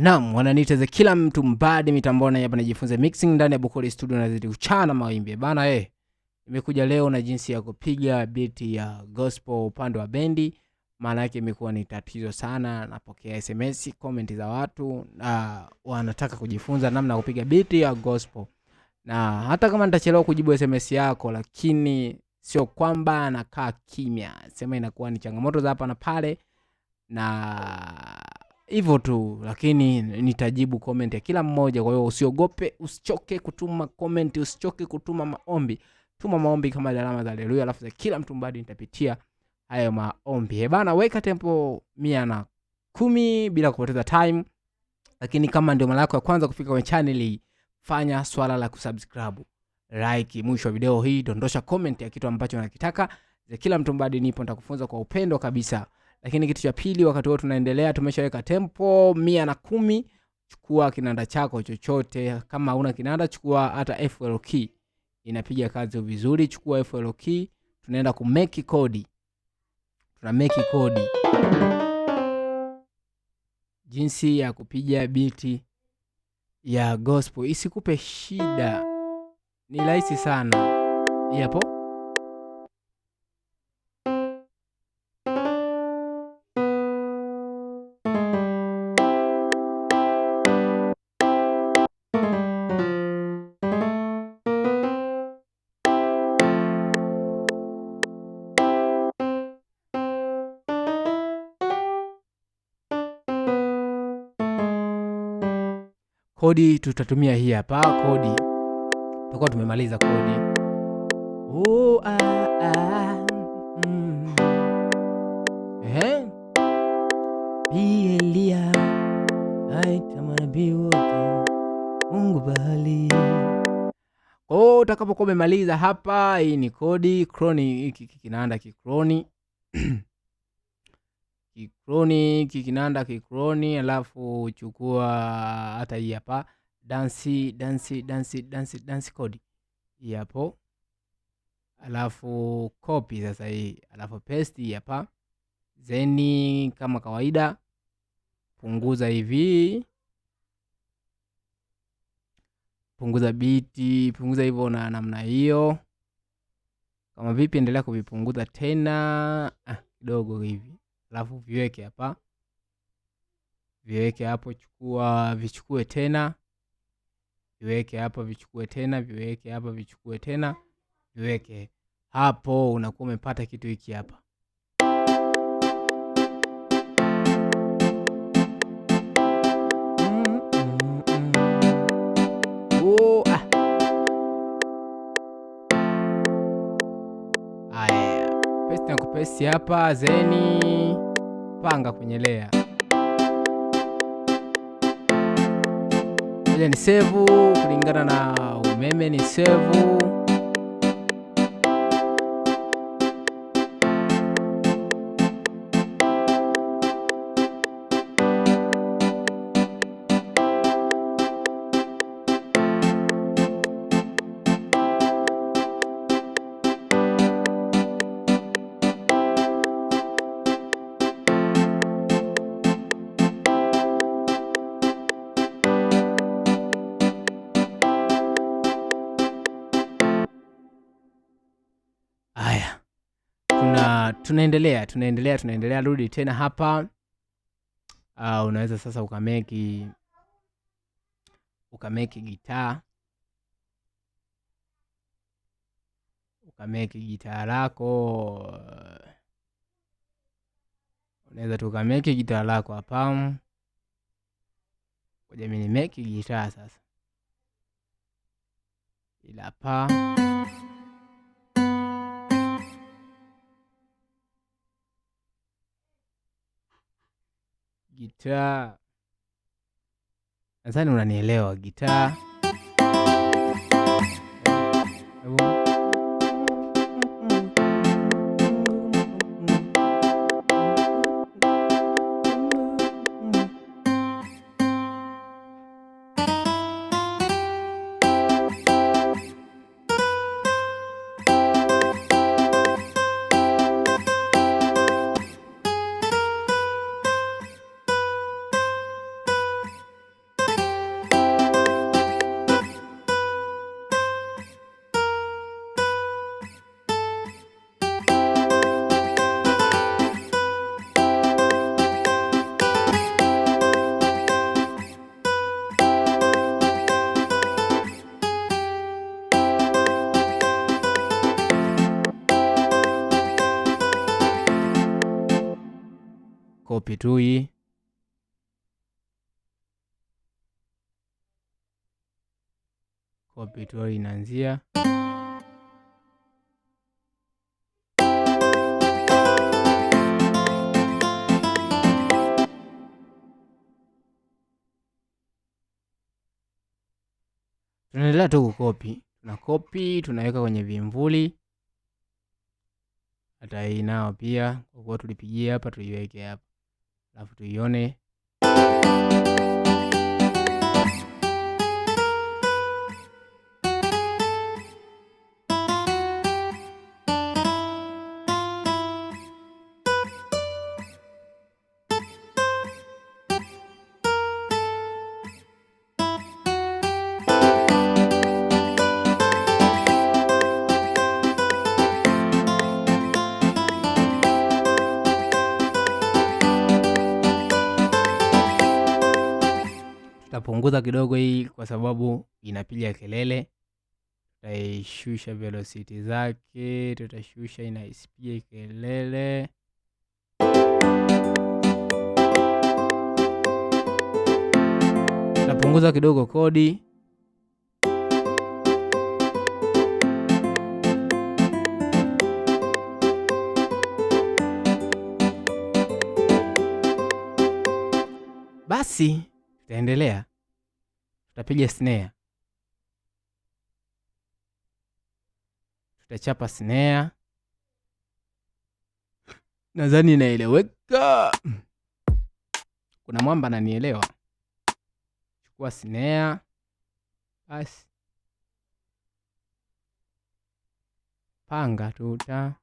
Naam, wananiita kila mtu mbadi mitamboni hapa najifunza mixing ndani ya Bukoli Studio na zidi kuchana mawimbi. Bana nimekuja leo na jinsi ya kupiga beat ya gospel upande wa bendi. Maana yake imekuwa ni tatizo sana, napokea SMS comment za watu na wanataka kujifunza namna ya kupiga beat ya gospel. Na hata kama nitachelewa kujibu SMS yako, lakini sio kwamba nakaa kimya. Sema inakuwa ni changamoto za hapa na pale na hivyo tu, lakini nitajibu comment ya kila mmoja. Kwa hiyo usiogope, usichoke kutuma comment, usichoke kutuma maombi. Tuma maombi kama alama za haleluya, alafu za kila mtu mbadi nitapitia hayo maombi. Bana, weka tempo 110 bila kupoteza time. Lakini kama ndio mara yako ya kwanza kufika kwenye channel hii, fanya swala la kusubscribe, like mwisho wa video hii, dondosha comment ya kitu ambacho unakitaka. Za kila mtu mbadi nipo nitakufunza kwa upendo kabisa. Lakini kitu cha pili, wakati wote tunaendelea, tumeshaweka tempo 110. Chukua kinanda chako chochote, kama una kinanda chukua hata FL key, inapiga kazi vizuri. Chukua FL key, tunaenda ku make kodi. Tuna make kodi. Jinsi ya kupiga beat ya gospel isikupe shida, ni rahisi sana. Hapo kodi tutatumia hii hapa kodi. Tutakuwa tumemaliza kodi. Bielia aita manabii wote Mungu bahali. Utakapokuwa umemaliza hapa, hii ni kodi. Kroni hiki kinaanda kikroni. Kikroni kinaanda kikroni, alafu chukua hata hii hapa dance kodi hii hapo, alafu copy sasa hii, alafu paste hii hapa. Zeni kama kawaida punguza hivi, punguza biti, punguza hivyo na namna hiyo. Kama vipi endelea kuvipunguza tena kidogo hivi. Alafu viweke hapa, viweke hapo, vichukue tena, viweke hapa, vichukue tena, viweke hapa, vichukue tena, viweke hapo. Unakuwa umepata kitu hiki hapa. Paste na kupesti hapa, zeni panga kwenye layer. Ile ni save kulingana na umeme, ni save. Haya, tunaendelea. Rudi tena hapa. Unaweza sasa ukameki gitaa, ukameki gitaa lako. Unaweza tukameki gitaa lako hapa. Ngoja mimi nimeki gitaa sasa, ila hapa gitaa. Nadhani unanielewa gitaa. copy tu hii. Copy tu inaanzia. Tunaendelea tu kukopi. Tuna copy, tunaweka kwenye vimvuli. Hata hii nao pia kwa kuwa tulipigia hapa tuiweke hapa. Alafu tuione. Tutapunguza kidogo hii kwa sababu inapiga kelele. Tutaishusha velocity zake, tutashusha inaisipiga kelele. Tutapunguza kidogo kodi. Basi tutaendelea. Tutapiga snare. Tutachapa snare. Nadhani inaeleweka. Kuna mwamba ananielewa. Chukua snare. Basi panga tuta.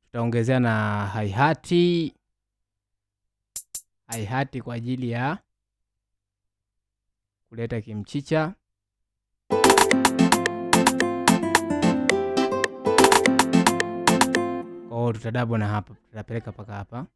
Tutaongezea na hi-hati. Hi-hati kwa ajili ya kuleta kimchicha. Kwa tutadabo na hapa, tutapeleka paka hapa.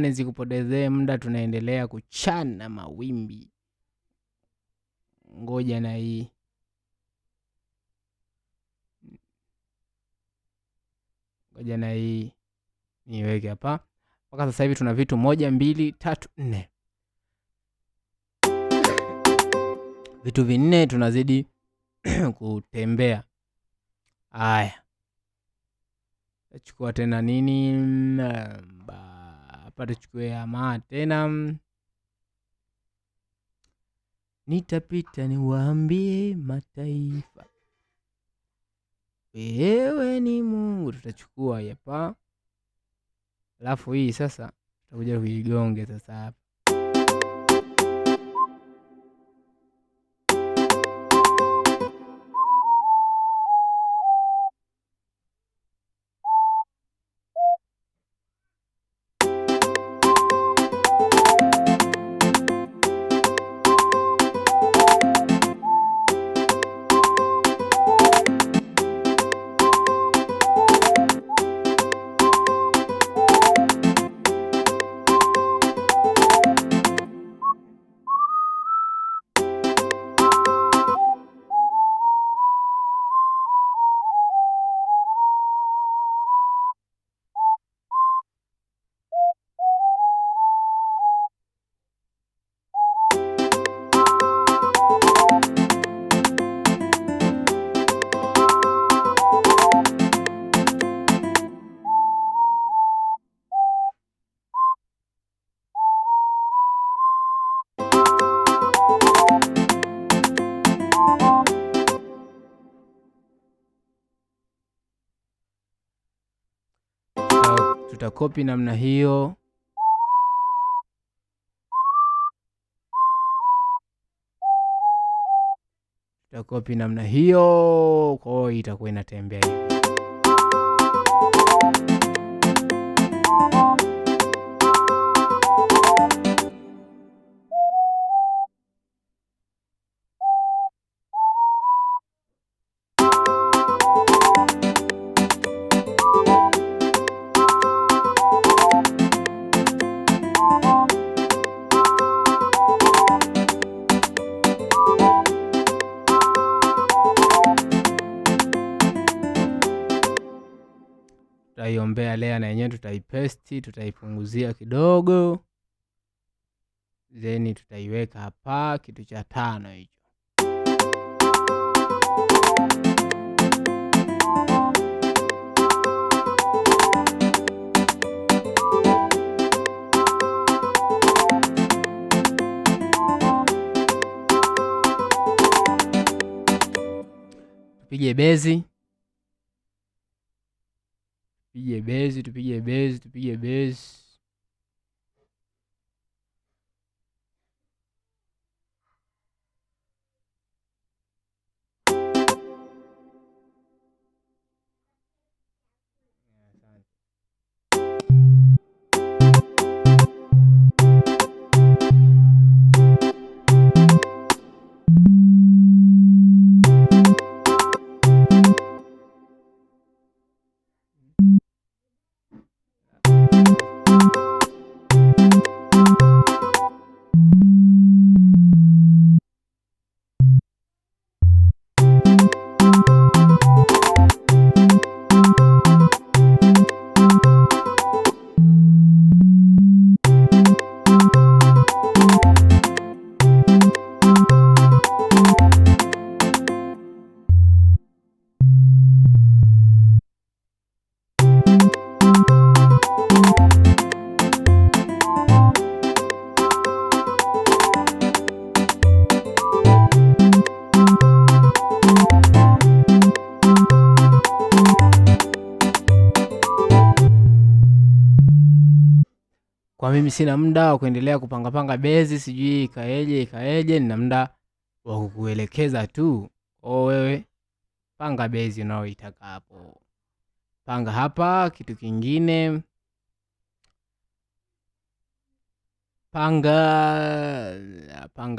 Nisikupotezee muda, tunaendelea kuchana mawimbi. Ngoja na hii. Niweke hapa. Mpaka sasa hivi tuna vitu 1 2 3 4. Vitu vinne tunazidi kutembea. Haya. Chukua tena nini? Hapa tuchukue ama tena. Nitapita niwaambie mataifa wewe ni Mungu. Tutachukua hapa. Alafu hii sasa tutakuja kuigonge sasa hapa. tutakopi namna hiyo. Tutakopi namna hiyo, kwa hiyo itakuwa inatembea hivi. Tutaiombea layer na yenyewe tutaipaste, tutaipunguzia kidogo. Then tutaiweka hapa kitu cha 5 hicho. Tupige bezi. Tupige bezi. Kwa mimi sina muda wa kuendelea kupanga bezi, sijui ikaeje, nina muda wa kukuelekeza tu. Wewe panga bezi unaoitaka hapo. Panga hapa. Kitu kingine, panga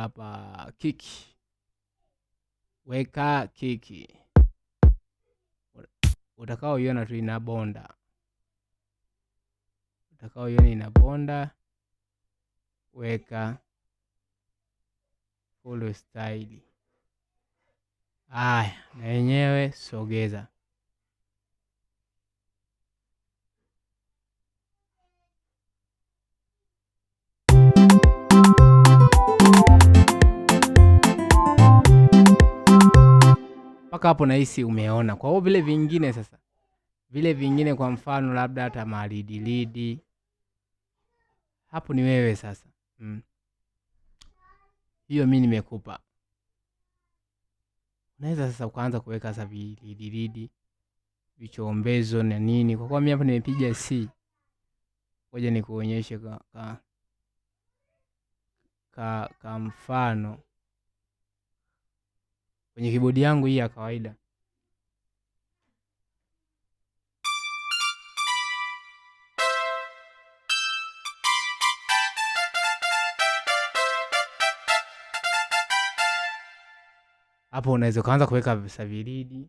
hapa kiki. Weka kiki. Utakaoiona tu inabonda. Weka full style. Haya, na yenyewe sogeza. Mpaka hapo nahisi umeona. Kwa hiyo vile vingine sasa, kwa mfano labda hata malidi hapo ni wewe sasa. Hiyo mimi nimekupa. Unaweza sasa ukaanza kuweka sasa vilidi, vichombezo na nini. Kwa kuwa mimi hapa nimepiga C, ngoja nikuonyeshe ka mfano kwenye kibodi yangu hii ya kawaida. Hapo unaweza kuanza kuweka visaviridi.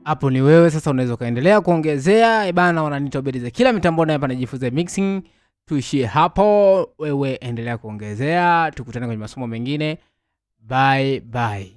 hapo ni wewe sasa, unaweza kaendelea kuongezea. Bana, wananiita Obedi Kila mitamboni hapa najifunza mixing. Tuishie hapo, wewe endelea kuongezea, tukutane kwenye masomo mengine. Bye bye.